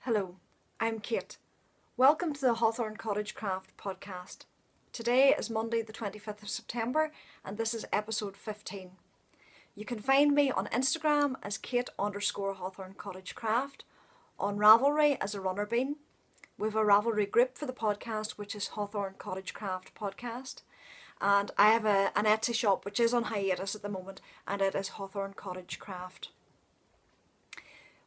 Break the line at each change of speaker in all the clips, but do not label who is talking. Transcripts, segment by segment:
Hello, I'm Kate. Welcome to the Hawthorn Cotagecraft Podcast. Today is Monday the 25th of September and this is episode 15. You can find me on Instagram as Kate_Hawthorncottagecraft, on Ravelry as ARunnerBean. We have a Ravelry Group for the podcast which is Hawthorn Cottagecraft Podcast. And I have an Etsy shop which is on hiatus at the moment and it is Hawthorn Cottagecraft.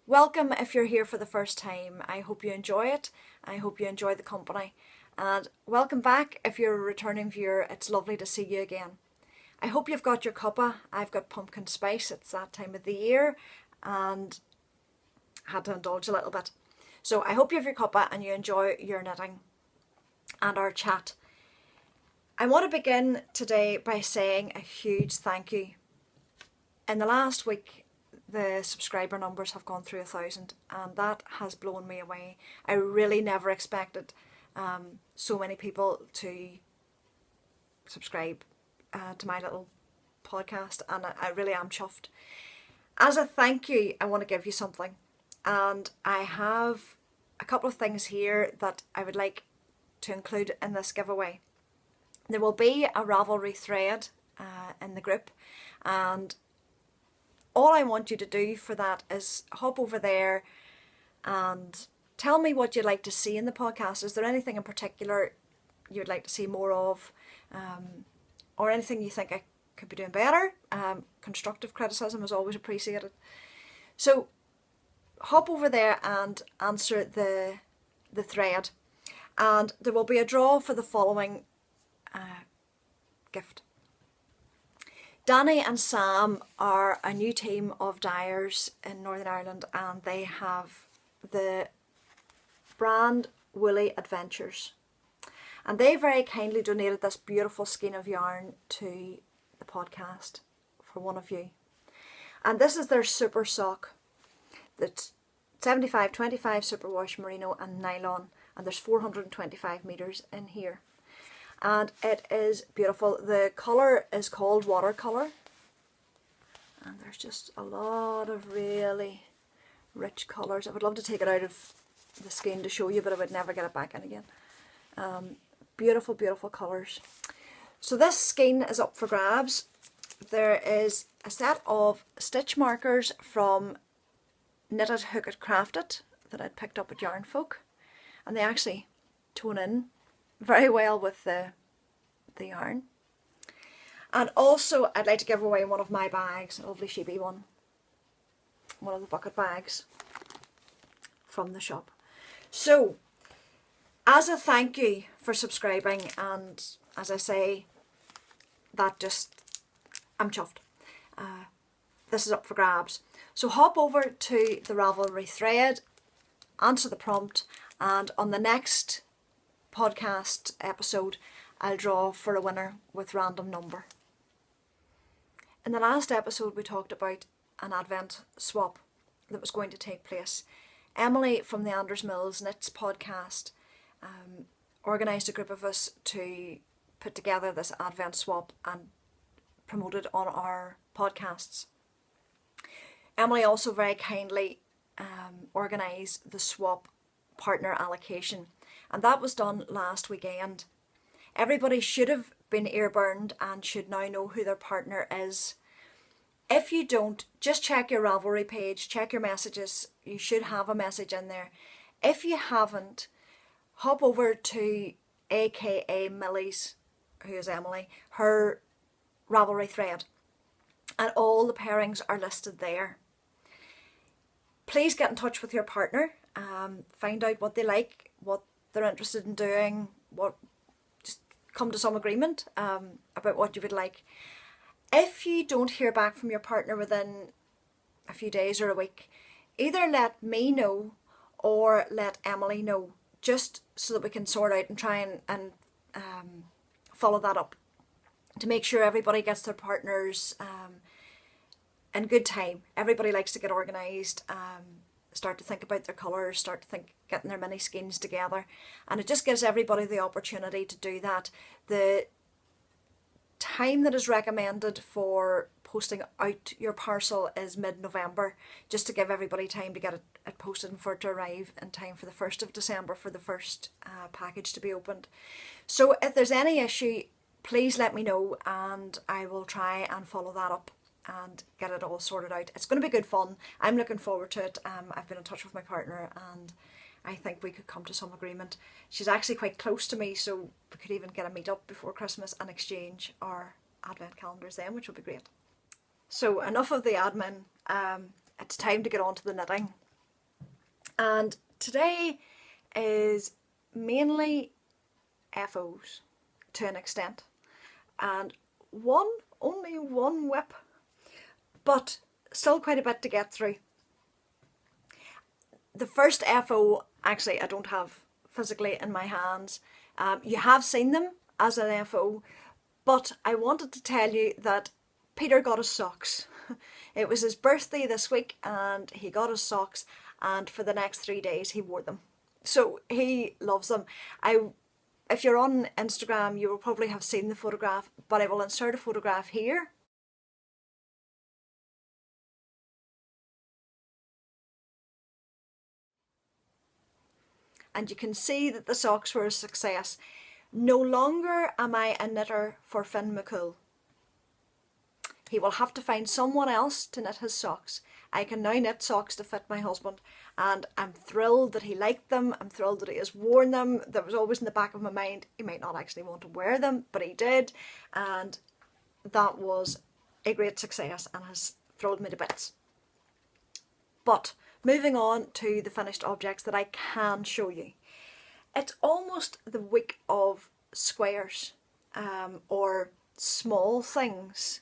Welcome if you're here for the first time. I hope you enjoy it. I hope you enjoy the company. And welcome back if you're a returning viewer. It's lovely to see you again. I hope you've got your cuppa. I've got pumpkin spice. It's that time of the year and I had to indulge a little bit. So I hope you have your cuppa and you enjoy your knitting and our chat. I want to begin today by saying a huge thank you. In the last week, the subscriber numbers have gone through 1,000 and that has blown me away. I really never expected so many people to subscribe to my little podcast, and I really am chuffed. As a thank you, I want to give you something, and I have a couple of things here that I would like to include in this giveaway. There will be a Ravelry thread in the group, and all I want you to do for that is hop over there and tell me what you'd like to see in the podcast. Is there anything in particular you would like to see more of, or anything you think I could be doing better? Constructive criticism is always appreciated. So hop over there and answer the thread, and there will be a draw for the following gift. Danny and Sam are a new team of dyers in Northern Ireland, and they have the brand Woolly Adventures. And they very kindly donated this beautiful skein of yarn to the podcast for one of you. And this is their super sock. That's 75-25 superwash merino and nylon, and there's 425 metres in here. And it is beautiful. The colour is called watercolour, and there's just a lot of really rich colours. I would love to take it out of the skein to show you, but I would never get it back in again. Beautiful, beautiful colours. So this skein is up for grabs. There is a set of stitch markers from Knitted, Hooked, Crafted that I'd picked up at Yarn Folk, and they actually tone in very well with the yarn. And also I'd like to give away one of my bags, a lovely sheepy one of the bucket bags from the shop. So as a thank you for subscribing, and as I say, that just, I'm chuffed. This is up for grabs. So hop over to the Ravelry thread, answer the prompt, and on the next podcast episode I'll draw for a winner with random number. In the last episode we talked about an advent swap that was going to take place. Emily from the Anders Mills Knits podcast organised a group of us to put together this advent swap and promote it on our podcasts. Emily also very kindly organised the swap partner allocation, and that was done last weekend. Everybody should have been ear-burned and should now know who their partner is. If you don't, just check your Ravelry page, check your messages. You should have a message in there. If you haven't, hop over to AKA Millie's, who is Emily, her Ravelry thread, and all the pairings are listed there. Please get in touch with your partner, find out what they like, what they're interested in doing, just come to some agreement about what you would like. If you don't hear back from your partner within a few days or a week, either let me know or let Emily know, just so that we can sort out and try and follow that up to make sure everybody gets their partners in good time. Everybody likes to get organised, start to think about their colours, start to think getting their mini skeins together, and it just gives everybody the opportunity to do that. The time that is recommended for posting out your parcel is mid-November, just to give everybody time to get it it posted and for it to arrive in time for the 1st of December for the first package to be opened. So if there's any issue, please let me know and I will try and follow that up and get it all sorted out. It's going to be good fun. I'm looking forward to it. I've been in touch with my partner and I think we could come to some agreement. She's actually quite close to me, so we could even get a meet up before Christmas and exchange our advent calendars then, which would be great. So enough of the admin. It's time to get on to the knitting. And today is mainly FOs to an extent. And only one whip, but still quite a bit to get through. The first FO, actually, I don't have physically in my hands. You have seen them as an FO, but I wanted to tell you that Peter got us socks. It was his birthday this week and he got us socks, and for the next 3 days he wore them. So he loves them. If you're on Instagram, you will probably have seen the photograph, but I will insert a photograph here. And you can see that the socks were a success. No longer am I a knitter for Finn McCool. He will have to find someone else to knit his socks. I can now knit socks to fit my husband, and I'm thrilled that he liked them. I'm thrilled that he has worn them. That was always in the back of my mind, he might not actually want to wear them, but he did, and that was a great success and has thrilled me to bits. But moving on to the finished objects that I can show you. It's almost the week of squares, or small things.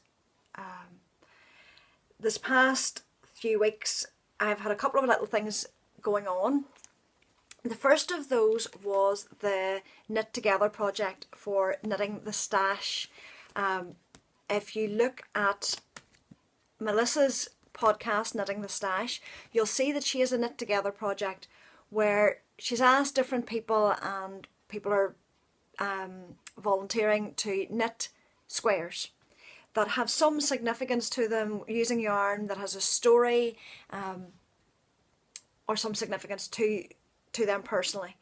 This past few weeks I've had a couple of little things going on. The first of those was the Knit Together project for knitting the stash. If you look at Melissa's podcast, Knitting the Stash, you'll see that she has a Knit Together project where she's asked different people, and people are volunteering to knit squares that have some significance to them, using yarn that has a story or some significance to them personally.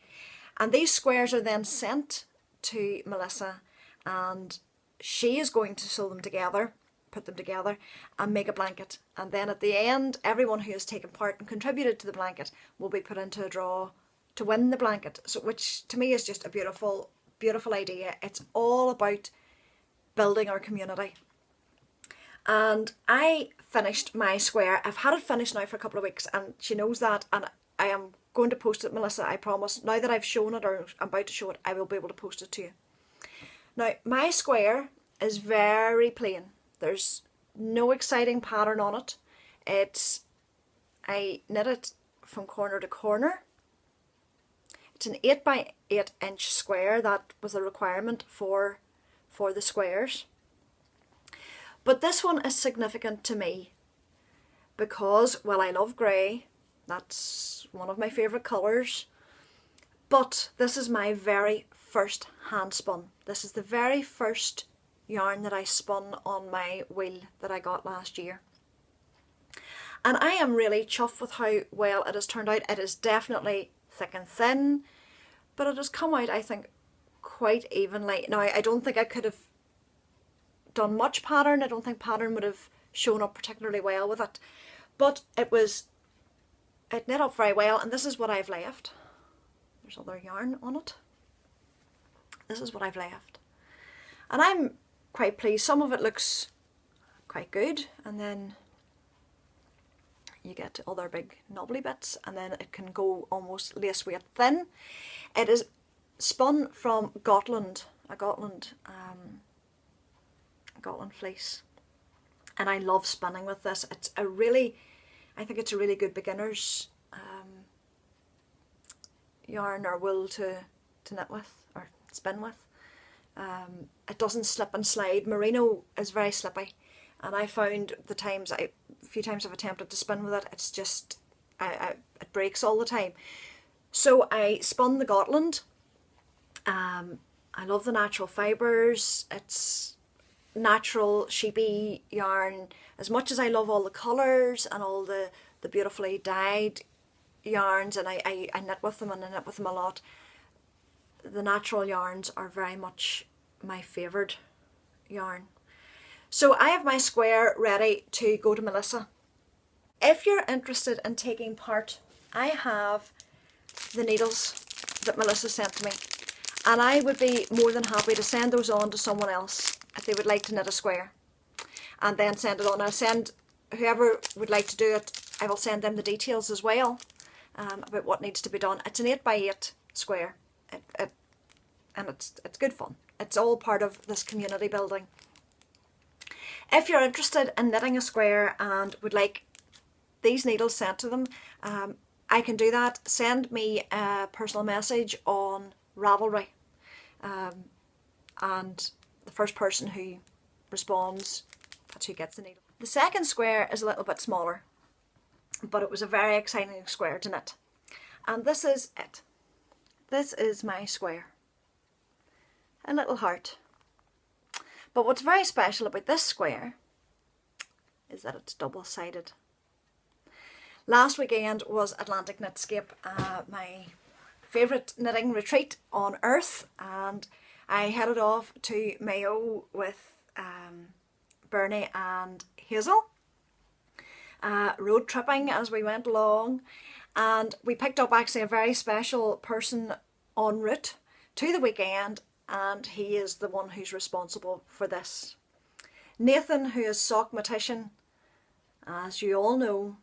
And these squares are then sent to Melissa, and she is going to sew them together, put them together and make a blanket. And then at the end, everyone who has taken part and contributed to the blanket will be put into a draw to win the blanket. So, which to me is just a beautiful, beautiful idea. It's all about building our community. And I finished my square. I've had it finished now for a couple of weeks, and she knows that, and I am going to post it, Melissa, I promise. Now that I've shown it, or I'm about to show it, I will be able to post it to you. Now, my square is very plain. There's no exciting pattern on it. I knit it from corner to corner. It's an 8 by 8 inch square. That was a requirement for the squares. But this one is significant to me because, well, I love grey. That's one of my favourite colours. But this is my very first hand spun. This is the very first yarn that I spun on my wheel that I got last year. And I am really chuffed with how well it has turned out. It is definitely thick and thin, but it has come out, I think, quite evenly. Now, I don't think I could have done much pattern. I don't think pattern would have shown up particularly well with it, but it knit up very well. And this is what I've left. There's other yarn on it. This is what I've left, and I'm quite pleased. Some of it looks quite good, and then you get other big knobbly bits, and then it can go almost lace weight thin. It is spun from Gotland, a Gotland fleece, and I love spinning with this. I think it's a really good beginner's yarn or wool to knit with or spin with. It doesn't slip and slide. Merino is very slippy, and I found a few times I've attempted to spin with it, it's just it breaks all the time. So I spun the Gotland. I love the natural fibres. It's natural sheepy yarn. As much as I love all the colours and all the beautifully dyed yarns, and I knit with them, and I knit with them a lot, the natural yarns are very much my favoured yarn. So I have my square ready to go to Melissa. If you're interested in taking part, I have the needles that Melissa sent to me, and I would be more than happy to send those on to someone else if they would like to knit a square, and then send it on. I'll send whoever would like to do it, I will send them the details as well about what needs to be done. It's an 8x8 square, and it's good fun. It's all part of this community building. If you're interested in knitting a square and would like these needles sent to them, I can do that. Send me a personal message on Ravelry, and the first person who responds, that's who gets the needle. The second square is a little bit smaller, but it was a very exciting square to knit. And this is it. This is my square. A little heart. But what's very special about this square is that it's double-sided. Last weekend was Atlantic Knitscape, my favourite knitting retreat on earth, and I headed off to Mayo with Bernie and Hazel, road tripping as we went along, and we picked up actually a very special person en route to the weekend, and he is the one who's responsible for this. Nathan, who is Sockmatician, as you all know,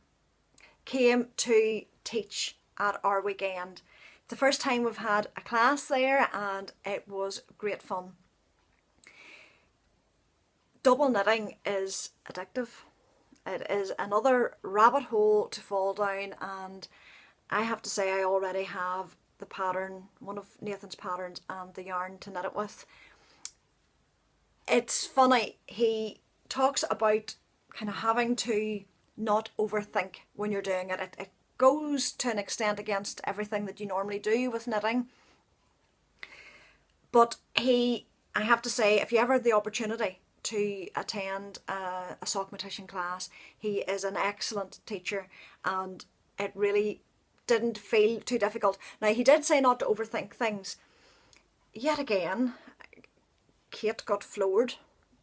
came to teach at our weekend. The first time we've had a class there, and it was great fun. Double knitting is addictive. It is another rabbit hole to fall down, and I have to say I already have the pattern, one of Nathan's patterns, and the yarn to knit it with. It's funny, he talks about kind of having to not overthink when you're doing it. It goes to an extent against everything that you normally do with knitting. But I have to say, if you ever have the opportunity to attend a Sockmatician class, he is an excellent teacher, and it really didn't feel too difficult. Now, he did say not to overthink things. Yet again, Kate got floored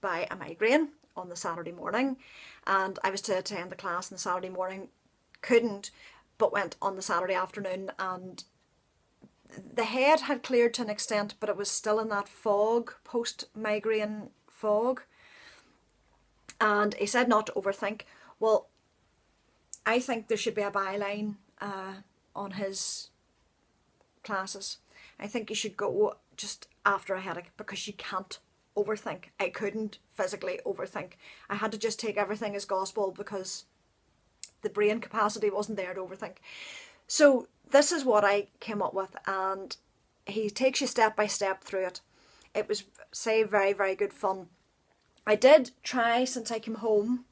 by a migraine on the Saturday morning, and I was to attend the class on the Saturday morning, couldn't, but went on the Saturday afternoon, and the head had cleared to an extent, but it was still in that fog, post-migraine fog. And he said not to overthink. Well, I think there should be a byline on his classes. I think you should go just after a headache, because you can't overthink. I couldn't physically overthink. I had to just take everything as gospel, because the brain capacity wasn't there to overthink. So this is what I came up with, and he takes you step by step through it. It was, say, very, very good fun. I did try, since I came home,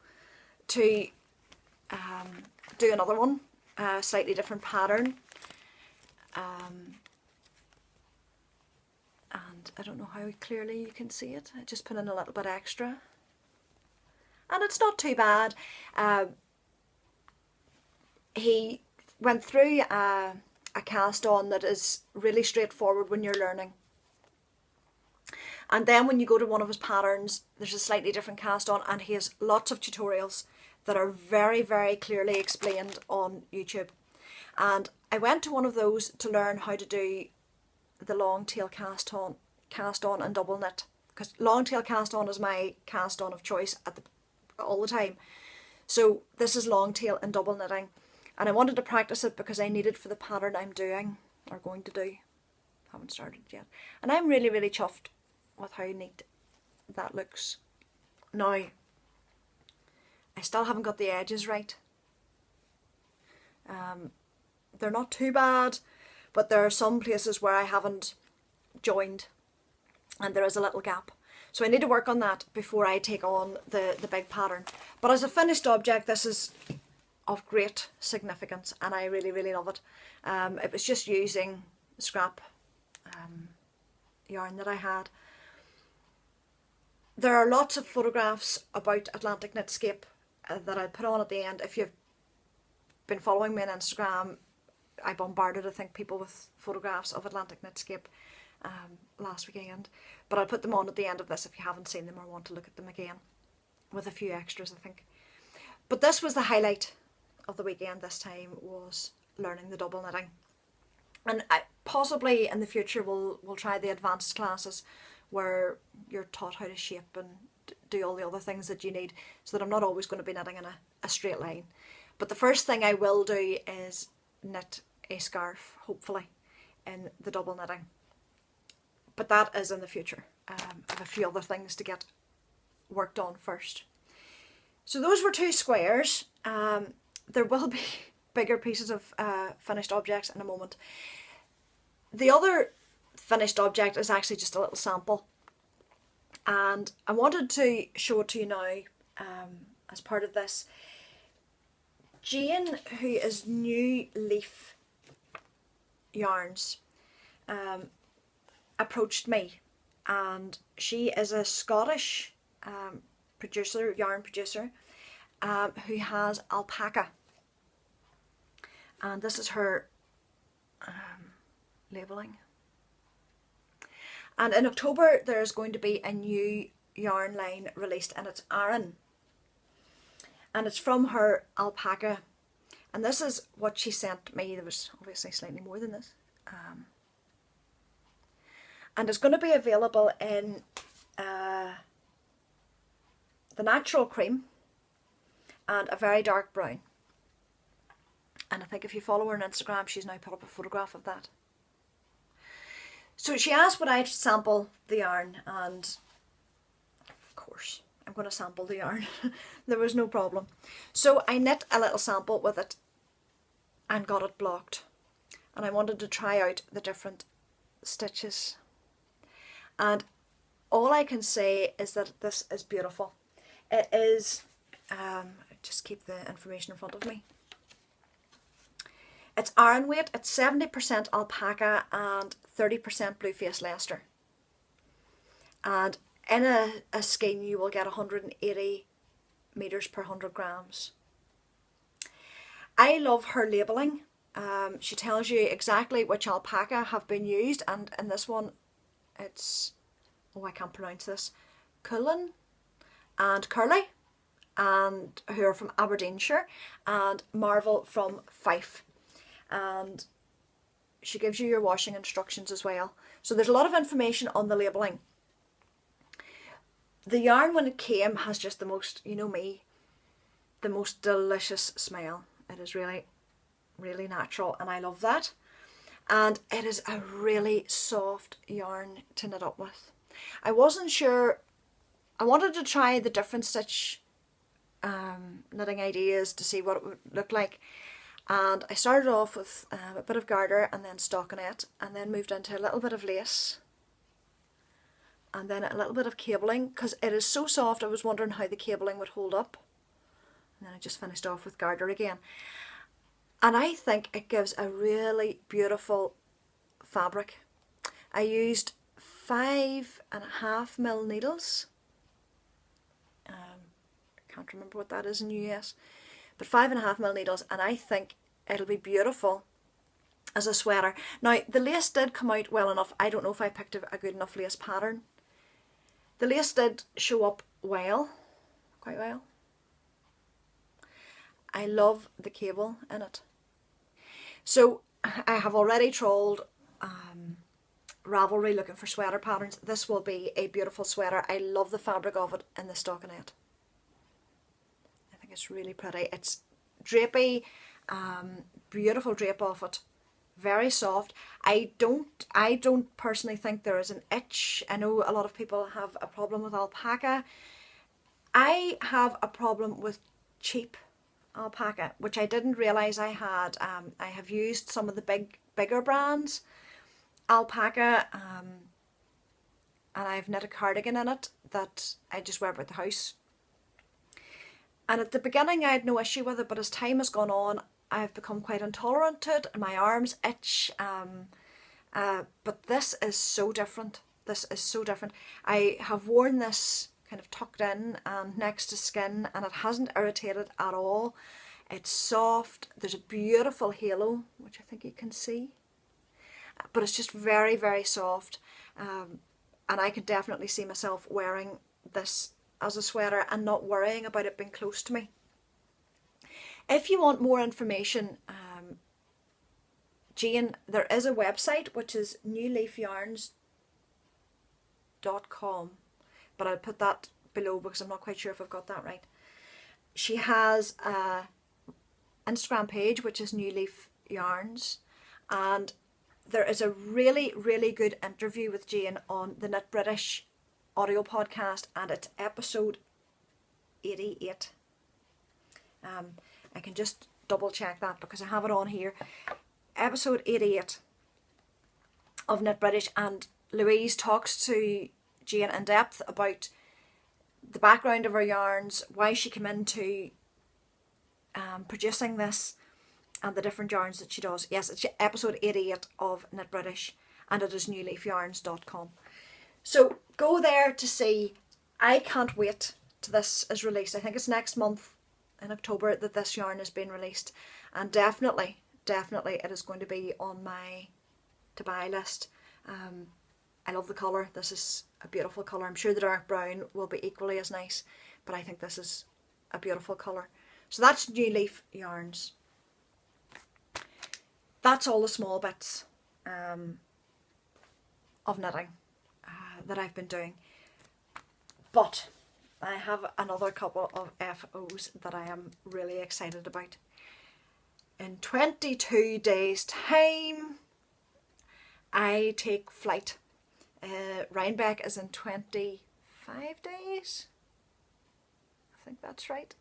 to do another one, a slightly different pattern. And I don't know how clearly you can see it. I just put in a little bit extra. And it's not too bad. He went through a cast on that is really straightforward when you're learning. And then when you go to one of his patterns, there's a slightly different cast on, and he has lots of tutorials that are very, very clearly explained on YouTube. And I went to one of those to learn how to do the long tail cast on and double knit, because long tail cast on is my cast on of choice all the time. So this is long tail and double knitting, and I wanted to practice it because I need it for the pattern I'm doing, or going to do. Haven't started yet, and I'm really, really chuffed with how neat that looks. Now, I still haven't got the edges right. They're not too bad, but there are some places where I haven't joined, and there is a little gap. So I need to work on that before I take on the big pattern. But as a finished object, this is of great significance, and I really, really love it. It was just using scrap yarn that I had. There are lots of photographs about Atlantic Knitscape that I'll put on at the end. If you've been following me on Instagram, I bombarded, I think, people with photographs of Atlantic Knitscape last weekend. But I'll put them on at the end of this if you haven't seen them or want to look at them again, with a few extras, I think. But this was the highlight of the weekend this time, was learning the double knitting. And possibly in the future we'll try the advanced classes where you're taught how to shape and do all the other things that you need, so that I'm not always going to be knitting in a straight line. But the first thing I will do is knit a scarf, hopefully, in the double knitting. But that is in the future. I have a few other things to get worked on first. So those were 2 squares. There will be bigger pieces of finished objects in a moment. The other finished object is actually just a little sample. And I wanted to show it to you now as part of this. Jane, who is New Leaf Yarns, approached me, and she is a Scottish yarn producer, who has alpaca. And this is her labelling. And in October there's going to be a new yarn line released, and it's ARun. And it's from her alpaca. And this is what she sent me. There was obviously slightly more than this. And it's going to be available in the natural cream and a very dark brown. And I think if you follow her on Instagram, she's now put up a photograph of that. So she asked would I sample the yarn, and of course I'm going to sample the yarn. There was no problem. So I knit a little sample with it and got it blocked. And I wanted to try out the different stitches. And all I can say is that this is beautiful. It is, just keep the information in front of me. It's ARun weight, it's 70% alpaca and 30% Blueface Leicester. And in a skein you will get 180 meters per 100 grams. I love her labelling. She tells you exactly which alpaca have been used, and in this one it's, oh I can't pronounce this, Cullen and Curly, and who are from Aberdeenshire, and Marvel from Fife. And she gives you your washing instructions as well. So there's a lot of information on the labelling. The yarn when it came has just the most, you know me, the most delicious smell. It is really, really natural, and I love that. And it is a really soft yarn to knit up with. I wasn't sure, I wanted to try the different stitch knitting ideas to see what it would look like. And I started off with a bit of garter and then stockinette, and then moved into a little bit of lace and then a little bit of cabling, because it is so soft. I was wondering how the cabling would hold up, and then I just finished off with garter again. And I think it gives a really beautiful fabric. I used 5.5mm needles. Can't remember what that is in US. But 5.5mm needles, and I think it'll be beautiful as a sweater. Now, the lace did come out well enough. I don't know if I picked a good enough lace pattern. The lace did show up well, quite well. I love the cable in it. So I have already trolled Ravelry looking for sweater patterns. This will be a beautiful sweater. I love the fabric of it in the stockinette. It's really pretty. It's drapey, beautiful drape off it, very soft. I don't personally think there is an itch. I know a lot of people have a problem with alpaca. I have a problem with cheap alpaca, which I didn't realise I had. I have used some of the bigger brands alpaca, and I've knit a cardigan in it that I just wear about the house. And at the beginning I had no issue with it, but as time has gone on I've become quite intolerant to it, and my arms itch. But this is so different. This is so different. I have worn this kind of tucked in and next to skin, and it hasn't irritated at all. It's soft. There's a beautiful halo, which I think you can see. But it's just very, very soft. And I can definitely see myself wearing this as a sweater and not worrying about it being close to me. If you want more information, Jane, there is a website which is newleafyarns.com, but I'll put that below because I'm not quite sure if I've got that right. She has a Instagram page which is New Leaf Yarns, and there is a really, really good interview with Jane on the Knit British audio podcast, and it's episode 88. I can just double check that because I have it on here. Episode 88 of Knit British, and Louise talks to Jane in depth about the background of her yarns, why she came into producing this, and the different yarns that she does. Yes, it's episode 88 of Knit British, and it is newleafyarns.com. So go there to see. I can't wait till this is released. I think it's next month in October that this yarn is being released, and definitely it is going to be on my to buy list. I love the colour. This is a beautiful colour. I'm sure the dark brown will be equally as nice, but I think this is a beautiful colour. So that's New Leaf Yarns. That's all the small bits of knitting that I've been doing. But I have another couple of FOs that I am really excited about. In 22 days time, I take flight. Rhinebeck is in 25 days. I think that's right.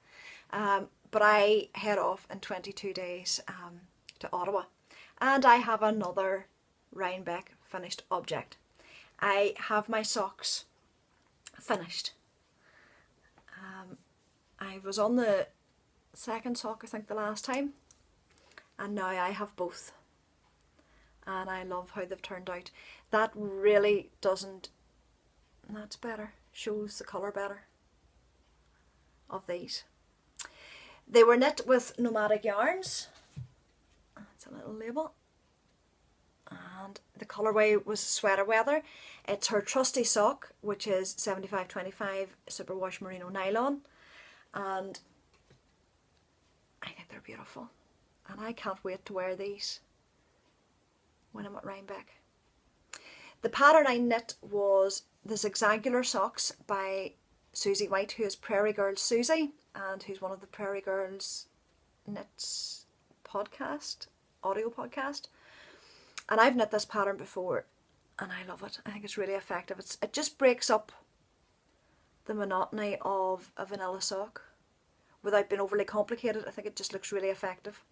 But I head off in 22 days to Ottawa. And I have another Rhinebeck finished object. I have my socks finished. I was on the second sock, I think, the last time. And now I have both. And I love how they've turned out. That really doesn't... That's better. Shows the colour better of these. They were knit with Nomadic Yarns. That's a little label. And the colourway was Sweater Weather. It's her trusty sock, which is 75/25 superwash merino nylon. And I think they're beautiful. And I can't wait to wear these when I'm at Rhinebeck. The pattern I knit was the Zigzagular Socks by Susie White, who is Prairie Girls Susie, and who's one of the Prairie Girls Knits podcast, audio podcast. And I've knit this pattern before, and I love it. I think it's really effective. It just breaks up the monotony of a vanilla sock without being overly complicated. I think it just looks really effective.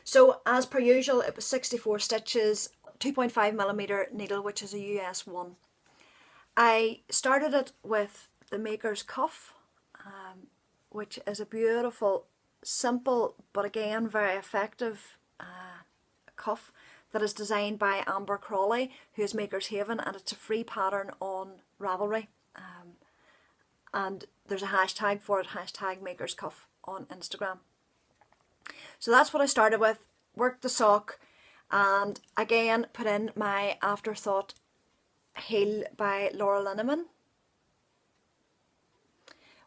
So as per usual, it was 64 stitches, 2.5mm needle, which is a US 1. I started it with the Maker's Cuff, which is a beautiful, simple, but again very effective cuff that is designed by Amber Crawley, who is Maker's Haven, and it's a free pattern on Ravelry. And there's a hashtag for it, hashtag Maker's Cuff on Instagram. So that's what I started with, worked the sock, and again put in my Afterthought heel by Laura Linneman,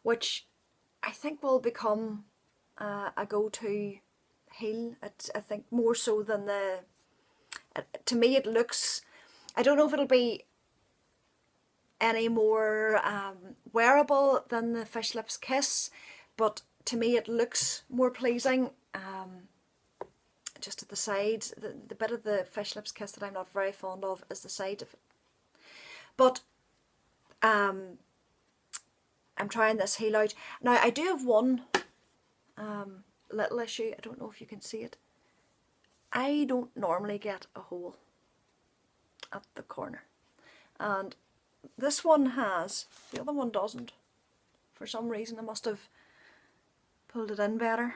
which I think will become a go-to heel. I think more so than the... To me it looks... I don't know if it'll be any more wearable than the Fish Lips Kiss, but to me it looks more pleasing. Just at the sides, the bit of the Fish Lips Kiss that I'm not very fond of is the side of it. But I'm trying this heel out. Now I do have one little issue. I don't know if you can see it. I don't normally get a hole at the corner. And this one has, the other one doesn't. For some reason I must have pulled it in better,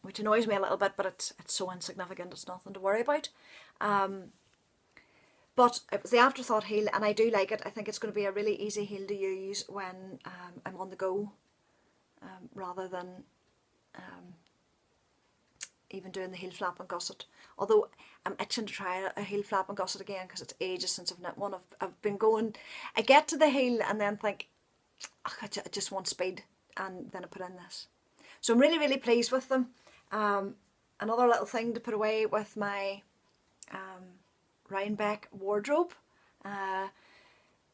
which annoys me a little bit, but it's so insignificant, it's nothing to worry about. But it was the Afterthought heel, and I do like it. I think it's going to be a really easy heel to use when I'm on the go, rather than even doing the heel flap and gusset. Although I'm itching to try a heel flap and gusset again because it's ages since I've knit one. I've been going, I get to the heel and then think, oh, I just want speed, and then I put in this. So I'm really, really pleased with them. Another little thing to put away with my Rhinebeck wardrobe.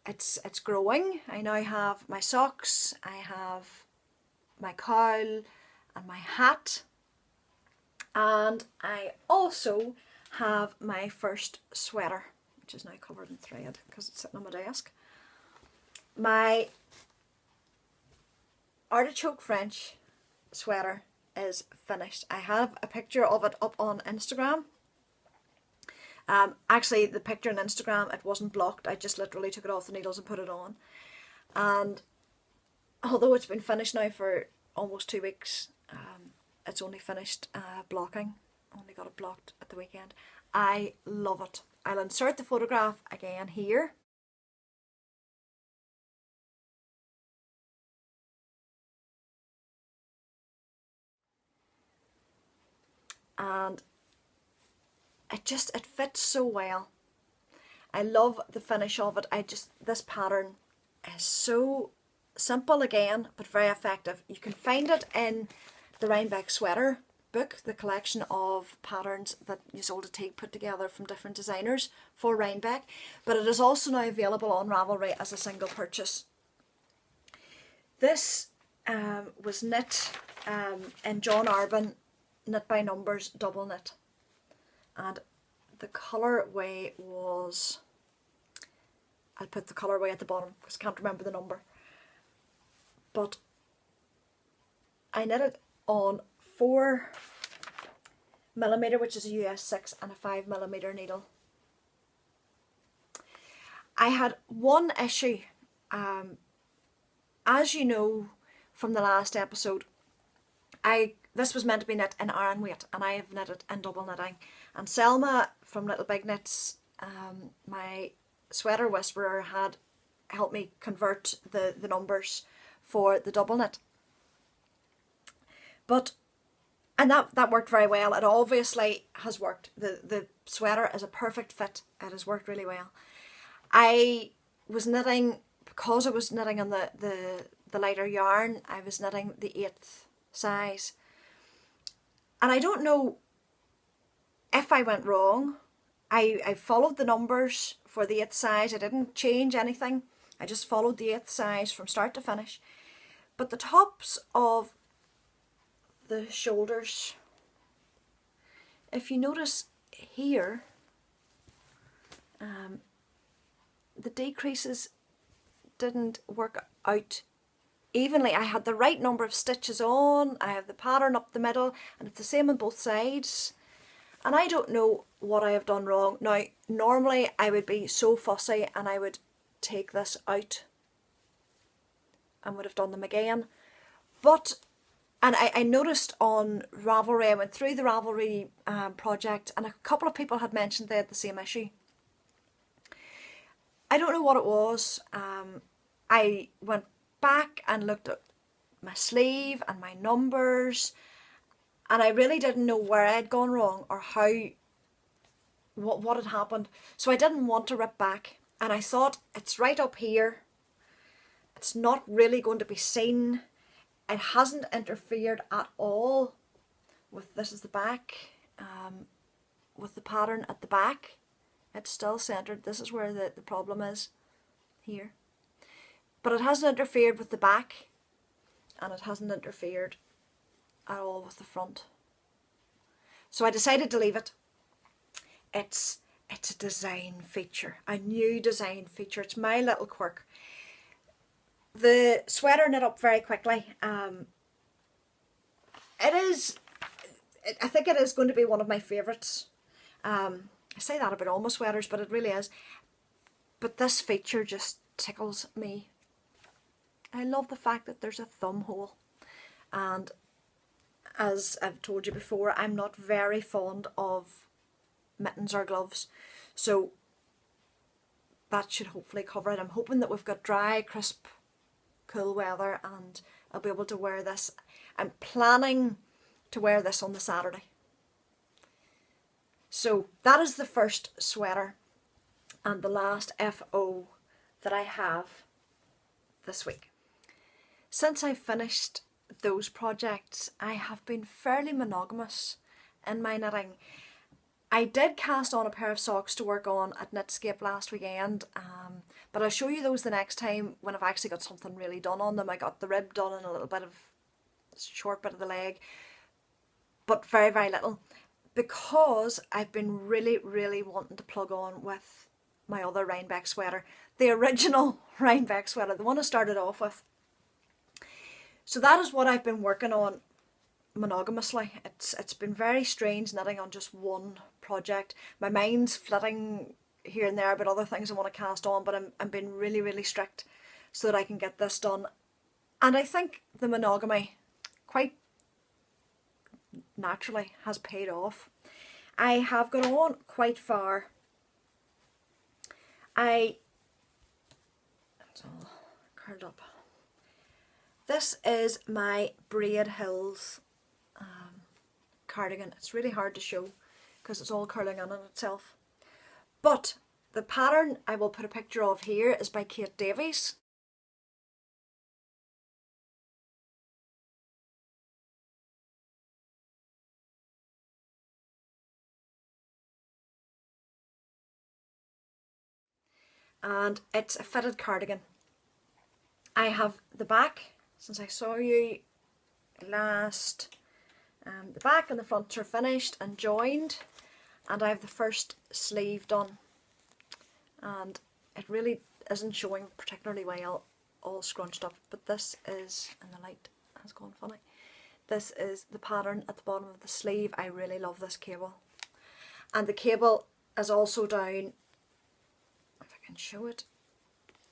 It's growing. I now have my socks, I have my cowl and my hat, and I also have my first sweater, which is now covered in thread because it's sitting on my desk. My artichoke French sweater is finished. I have a picture of it up on Instagram. Actually, the picture on Instagram, it wasn't blocked. I just literally took it off the needles and put it on. And although it's been finished now for almost 2 weeks, it's only finished blocking. Only got it blocked at the weekend. I love it. I'll insert the photograph again here. And it fits so well. I love the finish of it. This pattern is so simple again, but very effective. You can find it in the Rhinebeck sweater book, the collection of patterns that Isolde Teague put together from different designers for Rhinebeck, but it is also now available on Ravelry as a single purchase. This was knit in John Arbon Knit by Numbers double knit, and the colourway was, I'll put the colourway at the bottom because I can't remember the number, but I knit it on 4mm, which is a US 6, and a 5mm needle. I had one issue, as you know from the last episode, this was meant to be knit in Aran weight, and I have knitted in double knitting. And Selma from Little Big Knits, my sweater whisperer, had helped me convert the numbers for the double knit. And that worked very well. It obviously has worked. The sweater is a perfect fit. It has worked really well. I was knitting, because I was knitting on the lighter yarn, I was knitting the 8th size. And I don't know if I went wrong. I followed the numbers for the 8th size. I didn't change anything. I just followed the 8th size from start to finish. But the tops of the shoulders, if you notice here, the decreases didn't work out evenly. I had the right number of stitches on, I have the pattern up the middle, and it's the same on both sides. And I don't know what I have done wrong. Now, normally I would be so fussy and I would take this out and would have done them again. And I noticed on Ravelry, I went through the Ravelry project, and a couple of people had mentioned they had the same issue. I don't know what it was. I went back and looked at my sleeve and my numbers, and I really didn't know where I had gone wrong or what had happened. So I didn't want to rip back, and I thought, it's right up here. It's not really going to be seen. It hasn't interfered at all with, this is the back, with the pattern at the back. It's still centered. This is where the problem is, here. But it hasn't interfered with the back, and it hasn't interfered at all with the front. So I decided to leave it. It's a design feature, a new design feature. It's my little quirk. The sweater knit up very quickly. I think it is going to be one of my favourites. I say that about all my sweaters, but it really is. But this feature just tickles me. I love the fact that there's a thumb hole. And as I've told you before, I'm not very fond of mittens or gloves. So that should hopefully cover it. I'm hoping that we've got dry, crisp, cool weather and I'll be able to wear this. I'm planning to wear this on the Saturday. So that is the first sweater and the last FO that I have this week. Since I finished those projects, I have been fairly monogamous in my knitting. I did cast on a pair of socks to work on at Knitscape last weekend, but I'll show you those the next time when I've actually got something really done on them. I got the rib done and a little bit of short bit of the leg, but very, very little, because I've been really, really wanting to plug on with my other Rhinebeck sweater, the original Rhinebeck sweater, the one I started off with. So that is what I've been working on monogamously. It's been very strange knitting on just one project. My mind's flitting here and there about other things I want to cast on, but I'm being really, really strict so that I can get this done. And I think the monogamy quite naturally has paid off. I have gone on quite far. It's all curled up. This is my Braid Hills cardigan. It's really hard to show because it's all curling in on itself. But the pattern I will put a picture of here is by Kate Davies. And it's a fitted cardigan. I have the back, since I saw you last, the back and the front are finished and joined, and I have the first sleeve done, and it really isn't showing particularly well, all scrunched up, but this is, and the light has gone funny, this is the pattern at the bottom of the sleeve. I really love this cable, and the cable is also down, if I can show it,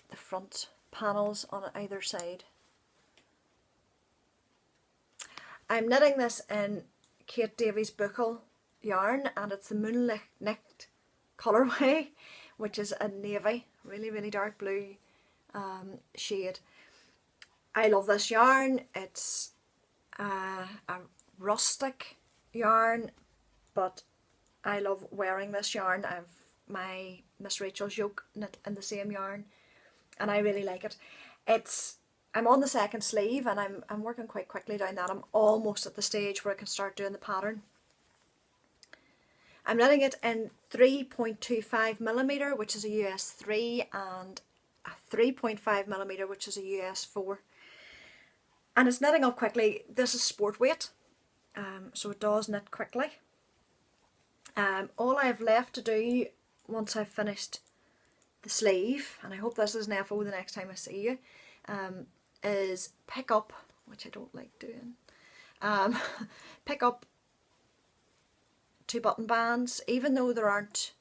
the front panels on either side. I'm knitting this in Kate Davies Buckle yarn, and it's the Moonlight colourway, which is a navy, really, really dark blue shade. I love this yarn. It's a rustic yarn, but I love wearing this yarn. I've my Miss Rachel's yoke knit in the same yarn, and I really like it. I'm on the second sleeve, and I'm working quite quickly down that. I'm almost at the stage where I can start doing the pattern. I'm knitting it in 3.25mm, which is a US 3, and a 3.5mm, which is a US 4. And it's knitting up quickly. This is sport weight, so it does knit quickly. All I have left to do once I've finished the sleeve, and I hope this is an FO the next time I see you, is pick up, which I don't like doing, pick up 2 button bands, even though there aren't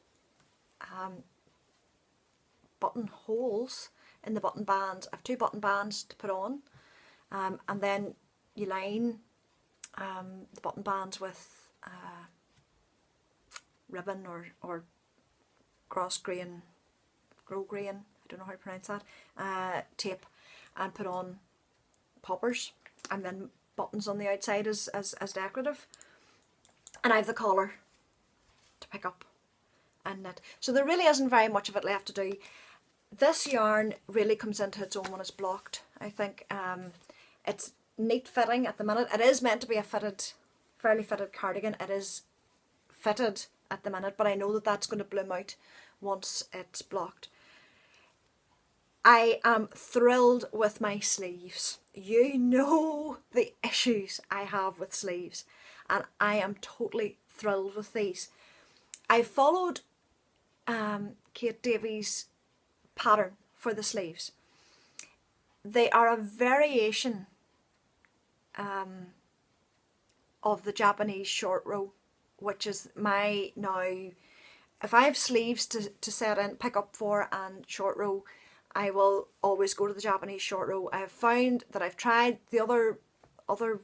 button holes in the button bands. I have 2 button bands to put on, and then you line the button bands with ribbon or grosgrain, I don't know how to pronounce that, tape, and put on poppers, and then buttons on the outside as decorative. And I have the collar to pick up and knit. So there really isn't very much of it left to do. This yarn really comes into its own when it's blocked, I think. It's neat fitting at the minute. It is meant to be a fairly fitted cardigan. It is fitted at the minute, but I know that that's going to bloom out once it's blocked. I am thrilled with my sleeves. You know the issues I have with sleeves, and I am totally thrilled with these. I followed Kate Davies' pattern for the sleeves. They are a variation of the Japanese short row, which is my now, if I have sleeves to set in, pick up for and short row, I will always go to the Japanese short row. I have found that I've tried the other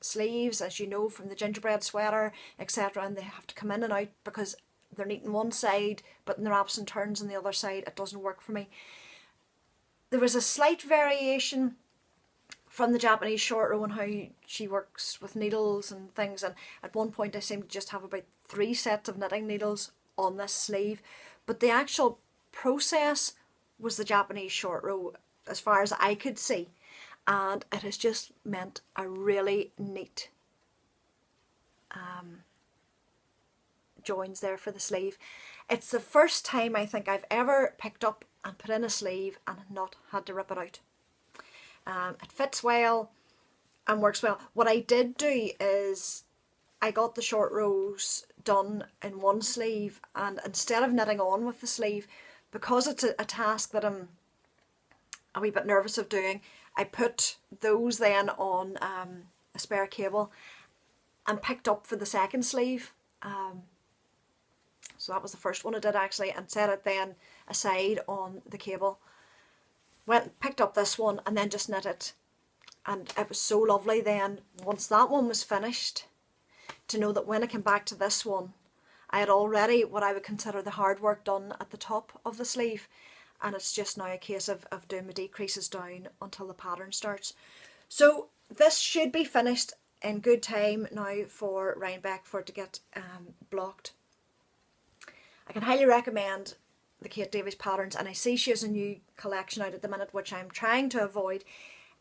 sleeves, as you know, from the gingerbread sweater, etc., and they have to come in and out because they're neating one side, but in their absent turns on the other side. It doesn't work for me. There was a slight variation from the Japanese short row and how she works with needles and things. And at one point I seem to just have about 3 sets of knitting needles on this sleeve. But the actual process was the Japanese short row as far as I could see. And it has just meant a really neat joins there for the sleeve. It's the first time I think I've ever picked up and put in a sleeve and not had to rip it out. It fits well and works well. What I did do is I got the short rows done in one sleeve, and instead of knitting on with the sleeve, because it's a task that I'm a wee bit nervous of doing, I put those then on a spare cable and picked up for the second sleeve. So that was the first one I did actually, and set it then aside on the cable. Went picked up this one and then just knit it. And it was so lovely then, once that one was finished, to know that when I came back to this one, I had already what I would consider the hard work done at the top of the sleeve. And it's just now a case of doing my decreases down until the pattern starts. So this should be finished in good time now for Rhinebeck for it to get blocked. I can highly recommend the Kate Davies patterns, and I see she has a new collection out at the minute, which I'm trying to avoid.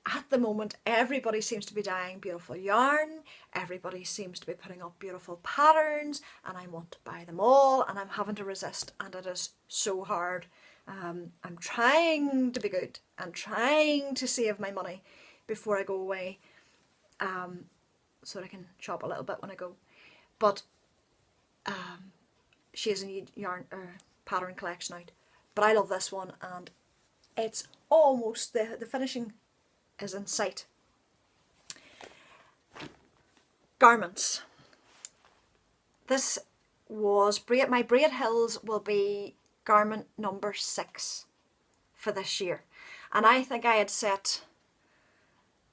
At the moment, everybody seems to be dyeing beautiful yarn, everybody seems to be putting up beautiful patterns, and I want to buy them all, and I'm having to resist, and it is so hard. I'm trying to be good and trying to save my money before I go away, so that I can shop a little bit when I go. But she has a new yarn pattern collection out, but I love this one, and it's almost the finishing is in sight. Garments. This was my Braid Hills will be garment number 6 for this year, and I think I had set,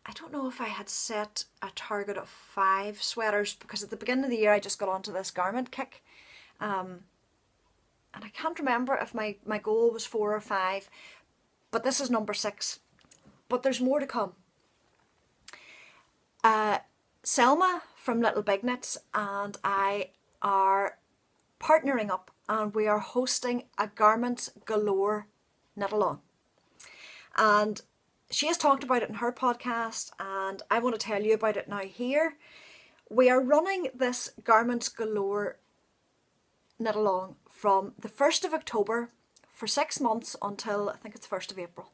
I don't know if I had set a target of 5 sweaters, because at the beginning of the year I just got onto this garment kick, and I can't remember if my goal was 4 or 5, but this is number 6. But there's more to come. Selma from Little Big Knits and I are partnering up, and we are hosting a Garments Galore knit along. And she has talked about it in her podcast, and I want to tell you about it now here. We are running this Garments Galore knit along from the 1st of October for 6 months until I think it's 1st of April.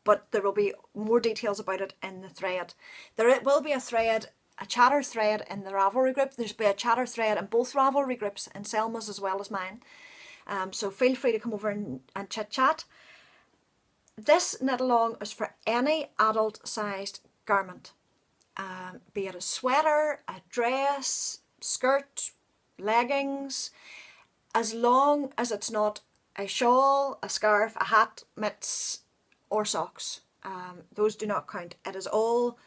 But there will be more details about it in the thread. There will be a chatter thread in the Ravelry group. There'll be a chatter thread in both Ravelry groups, in Selma's as well as mine. So feel free to come over and chit chat. This knit along is for any adult sized garment, be it a sweater, a dress, skirt, leggings, as long as it's not a shawl, a scarf, a hat, mitts, or socks. Those do not count. It is all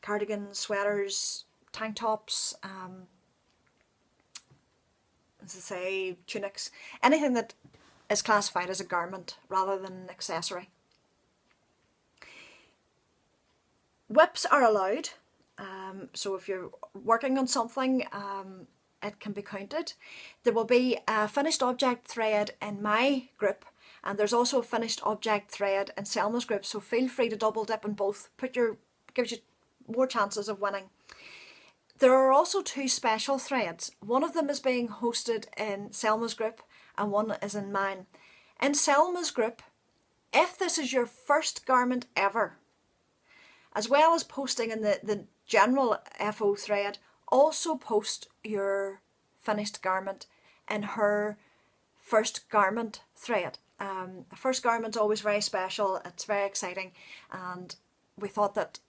cardigans, sweaters, tank tops, as I say, tunics, anything that is classified as a garment rather than an accessory. Whips are allowed, so if you're working on something, it can be counted. There will be a finished object thread in my group, and there's also a finished object thread in Selma's group, so feel free to double dip in both. Gives you more chances of winning. There are also 2 special threads. One of them is being hosted in Selma's group and one is in mine. In Selma's group, if this is your first garment ever, as well as posting in the general FO thread, also post your finished garment in her first garment thread. The first garment's always very special, it's very exciting, and we thought that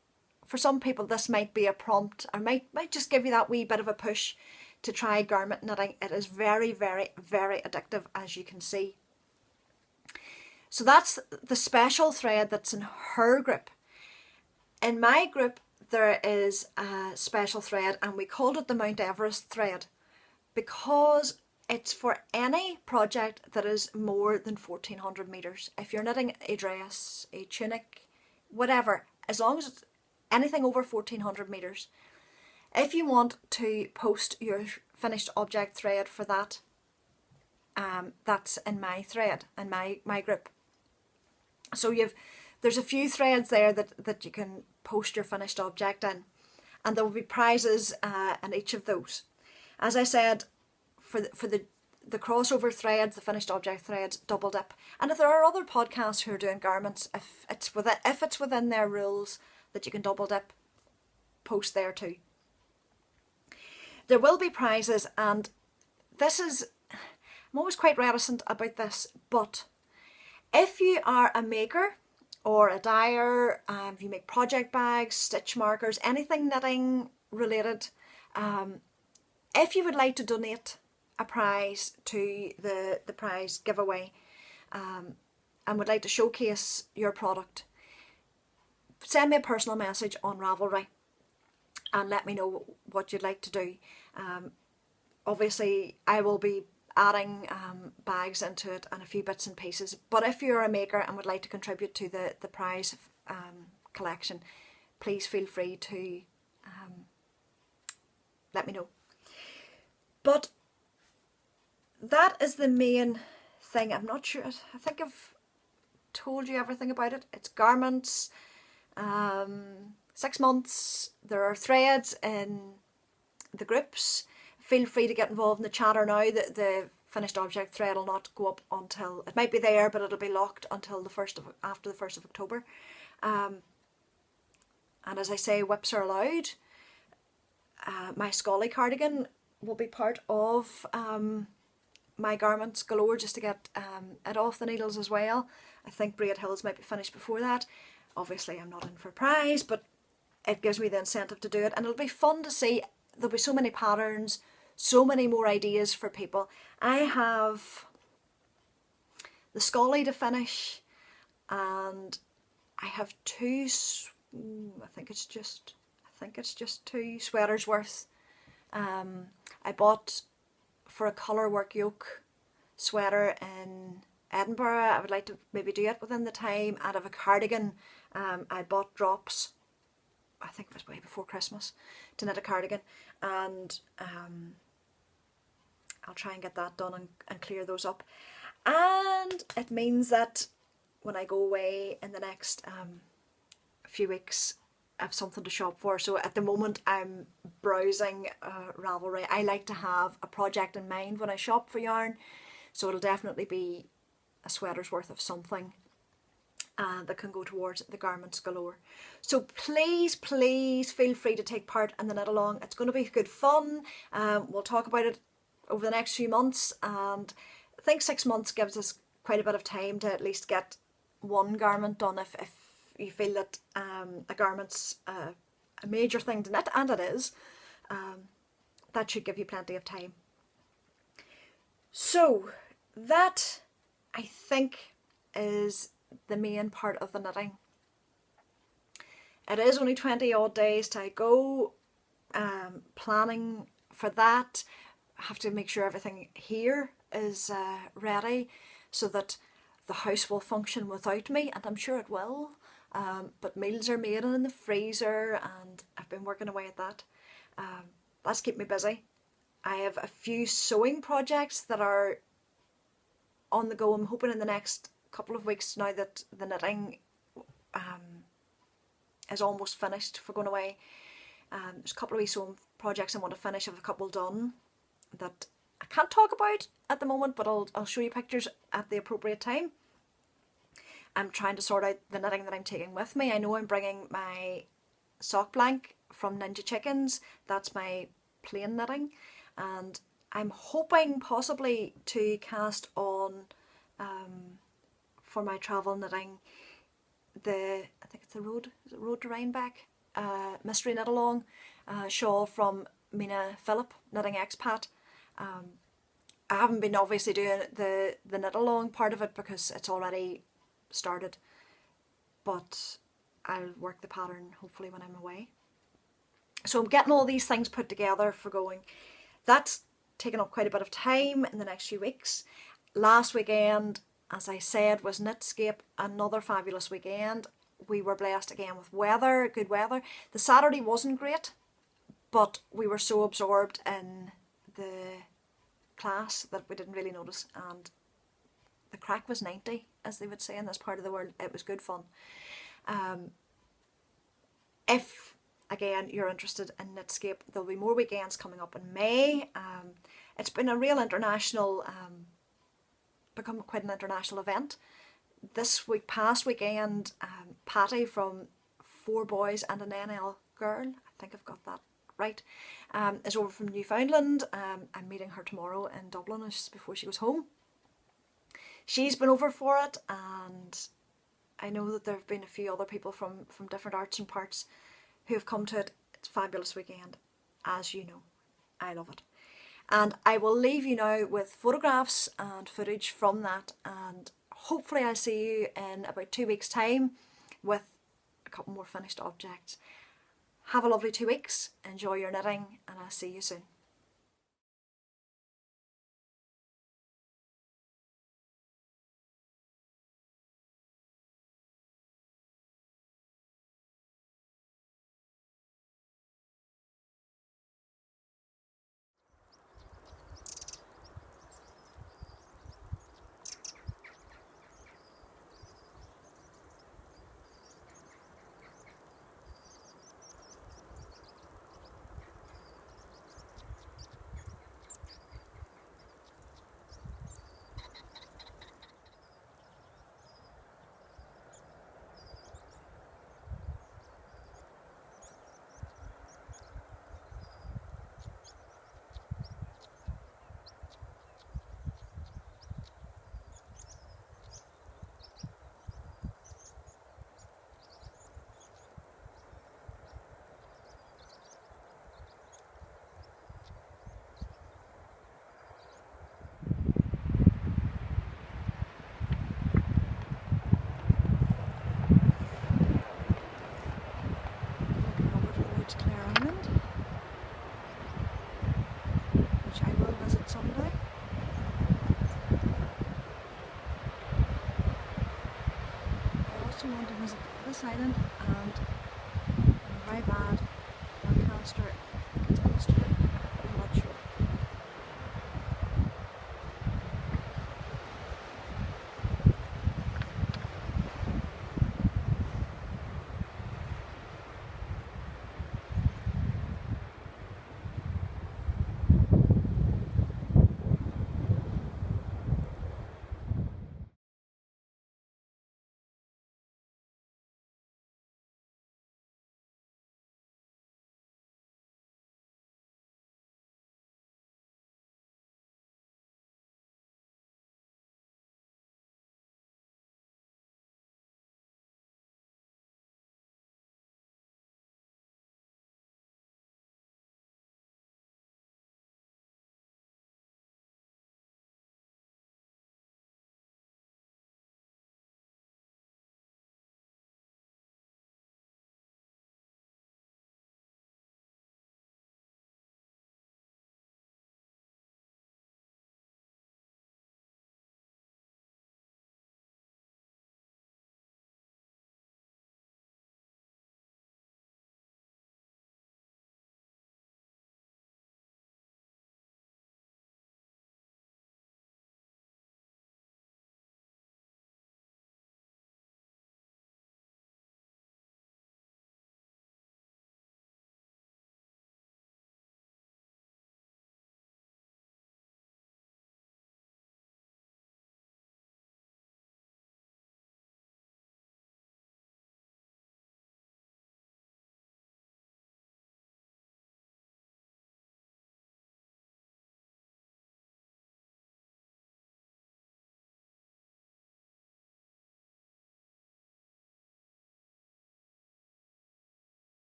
for some people this might be a prompt, or might just give you that wee bit of a push to try garment knitting. It is very, very, very addictive, as you can see. So that's the special thread that's in her group. In my group there is a special thread, and we called it the Mount Everest thread because it's for any project that is more than 1400 metres. If you're knitting a dress, a tunic, whatever, as long as it's anything over 1400 metres, if you want to post your finished object thread for that, that's in my thread, in my group. So there's a few threads there that you can post your finished object in, and there will be prizes in each of those. As I said, for the crossover threads, the finished object threads, double dip. And if there are other podcasts who are doing garments, if it's within their rules that you can double dip, post there too. There will be prizes, and I'm always quite reticent about this, but if you are a maker or a dyer, if you make project bags, stitch markers, anything knitting related, if you would like to donate a prize to the prize giveaway, and would like to showcase your product, send me a personal message on Ravelry and let me know what you'd like to do. Obviously I will be adding bags into it and a few bits and pieces, but if you're a maker and would like to contribute to the prize collection, please feel free to let me know. But that is the main thing. I'm not sure, I think I've told you everything about it. It's garments, 6 months. There are threads in the groups. Feel free to get involved in the chatter now. The finished object thread will not go up until, it might be there, but it'll be locked until after the 1st of October. And as I say, whips are allowed. My Scully cardigan will be part of my garments galore, just to get it off the needles as well. I think Braid Hills might be finished before that. Obviously I'm not in for a prize, but it gives me the incentive to do it, and it'll be fun to see. There'll be so many patterns, so many more ideas for people. I have the Scully to finish, and I have two, I think it's just 2 sweaters worth. I bought for a colour work yoke sweater in Edinburgh. I would like to maybe do it within the time. Out of a cardigan, I bought drops, I think it was way before Christmas, to knit a cardigan, and I'll try and get that done and clear those up. And it means that when I go away in the next few weeks, I have something to shop for. So at the moment I'm browsing Ravelry. I like to have a project in mind when I shop for yarn, so it'll definitely be a sweater's worth of something that can go towards the garments galore. So please feel free to take part in the knit along. It's going to be good fun. We'll talk about it over the next few months, and I think 6 months gives us quite a bit of time to at least get one garment done. If you feel that a garment's a major thing to knit, and it is, that should give you plenty of time. So that, I think, is the main part of the knitting. It is only 20 odd days to go. Planning for that, I have to make sure everything here is ready so that the house will function without me, and I'm sure it will. But meals are made in the freezer, and I've been working away at that. That's kept me busy. I have a few sewing projects that are on the go. I'm hoping in the next couple of weeks, now that the knitting is almost finished for going away. There's a couple of wee sewing projects I want to finish. I have a couple done that I can't talk about at the moment, but I'll show you pictures at the appropriate time. I'm trying to sort out the knitting that I'm taking with me. I know I'm bringing my sock blank from Ninja Chickens. That's my plain knitting, and I'm hoping possibly to cast on for my travel knitting I think it's the Road to Rhinebeck mystery knit along shawl from Mina Phillip, Knitting Expat. I haven't been obviously doing the knit along part of it because it's already started, but I'll work the pattern hopefully when I'm away. So I'm getting all these things put together for going. That's taken up quite a bit of time in the next few weeks. Last weekend, as I said, was Knitscape, another fabulous weekend. We were blessed again with weather, good weather. The Saturday wasn't great, but we were so absorbed in the class that we didn't really notice, and the crack was 90, as they would say in this part of the world. It was good fun. If, again, you're interested in Knitscape, there'll be more weekends coming up in May. It's been a real international, become quite an international event. Past weekend, Patty from 4 Boys and an NL Girl, I think I've got that right, is over from Newfoundland. I'm meeting her tomorrow in Dublin just before she goes home. She's been over for it, and I know that there have been a few other people from different arts and parts who have come to it. It's a fabulous weekend, as you know. I love it. And I will leave you now with photographs and footage from that, and hopefully I'll see you in about 2 weeks' time with a couple more finished objects. Have a lovely 2 weeks, enjoy your knitting, and I'll see you soon. Which I will visit someday. I also want to visit this island, and I'm very bad broadcaster. I think it's illustrated.